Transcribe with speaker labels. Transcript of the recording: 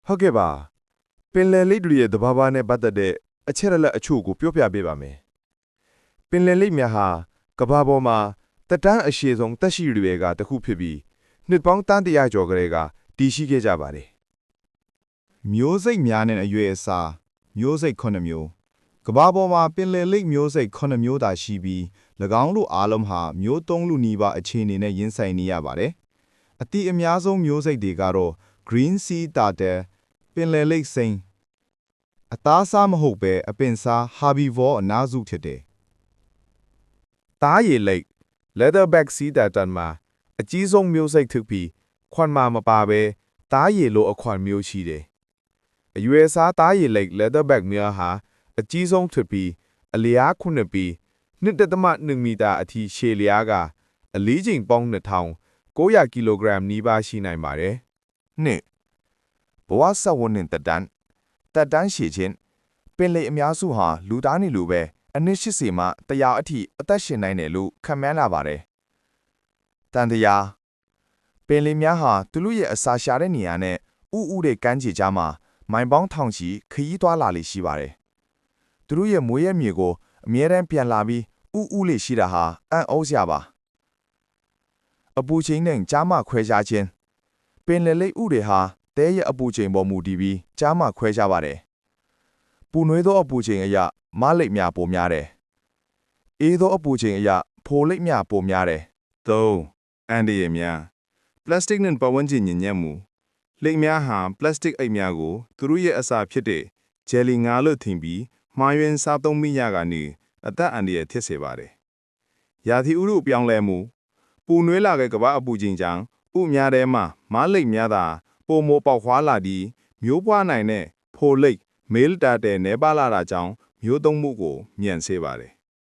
Speaker 1: ဟုတ်ကဲ့ပါပင်လယ်လိပ်တွေရဲ့သဘာဝနဲ့ပတ်သက်တဲ့အချက်အလက်အချို့ကိုပြောပြပေးပါမယ်ပင်လယ်လိပ်များဟာကမ္ဘာပေါ်မှာတက်တန်းအရှည်ဆုံးတက်ရှိတွေကတစ်ခုဖြစ်ပြီးနှစ်ပေါင်းတန်းတရာကျော်ကလေးကတည်ရှိခဲ့ကြပါတယ်
Speaker 2: မျိုးစိတ်များနဲ့အရွယ်အစားမျိုးစိတ်9မျိုးကမ္ဘာပေါ်မှာပင်လယ်လိပ်မျိုးစိတ်9မျိုးသာရှိပြီး၎င်းတို့အားလုံးဟာမျိုး3လူနီးပါးအခြေအနေနဲ့ရင်ဆိုင်နေရပါတယ်အတိအများဆုံးမျိုးစိတ်တွေကတော့ Green Sea Turtle ပင်လယ်လိပ်စိမ်းအသားစားမဟုတ်ပဲအပင်စား herbivore အနာစုဖြစ်တယ်
Speaker 1: သားရည်လိပ် leatherback sea turtle မှာအကြီးဆုံးမျိုးစိတ်ဖြစ်ပြီးခွန်မာမပါပဲသားရည်လိုအခွန်မျိုးရှိတယ်အရွယ်စားသားရည်လိပ် leatherback များဟာအကြီးဆုံးဖြစ်ပြီးအလျား9ပြီး1.1မီတာအထိရှည်လျားကအလေးချိန်ပေါင်း2900ကီလိုဂရမ်နီးပါးရှိနိုင်ပါတယ်
Speaker 3: နှစ်ဘဝဆက်ဝန်းနဲ့တက်တန်းရှည်ခြင်းပင်လေအများစုဟာလူသားနေလိုပဲအနည်း80မှ100အထိအသက်ရှင်နိုင်တယ်လို့ခန့်မှန်းလာပါတယ်တန်တရားပင်လေများဟာသူတို့ရဲ့အစာရှာတဲ့နေရာနဲ့ဥဥတဲ့ကမ်းခြေကြားမှာမိုင်ပေါင်းထောင်ချီခရီးသွားလာလေရှိပါတယ်သူတို့ရဲ့မွေးရမြေကိုအမြဲတမ်းပြန်လာပြီးဥဥလေးရှိတာဟာအံ့ဩစရာပါအပူချိန်နဲ့ကြားမခွဲခြားခြင်းပင်လယ်လိပ်ဥတွေဟာတဲရဲ့အပူချိန်ပေါ်မူတည်ပြီးကြားမခွဲခြားပါတယ်ပူနွေးသောအပူချိန်အရမလိပ်များပိုများတယ်အေးသောအပူချိန်အရဖိုလိပ်များပိုများတယ်
Speaker 2: 3အန်ဒီရများပလတ်စတစ်နဲ့ပတ်ဝန်းကျင်ညစ်ညမ်းမှုလိပ်များဟာပလတ်စတစ်အိတ်များကိုသူတို့ရဲ့အစာဖြစ်တဲ့ဂျယ်လီငါလို့ထင်ပြီးမှားယွင်းစားသုံးမိရကနေအသက်အန္တရာယ်ဖြစ်စေပါတယ်ရာသီဥတုပြောင်းလဲမှုပူနွေးလာတဲ့ကမ္ဘာအပူချိန်ကြောင့်ဥများထဲမှာမလိပ်များသာပိုမိုပေါက်ခွာလာပြီးမျိုးပွားနိုင်တဲ့ဖိုလိပ်မေးလ်တာတဲ့နေပါလာတာကြောင့်မျိုးသုံးမှုကိုမြန်စေပါတယ်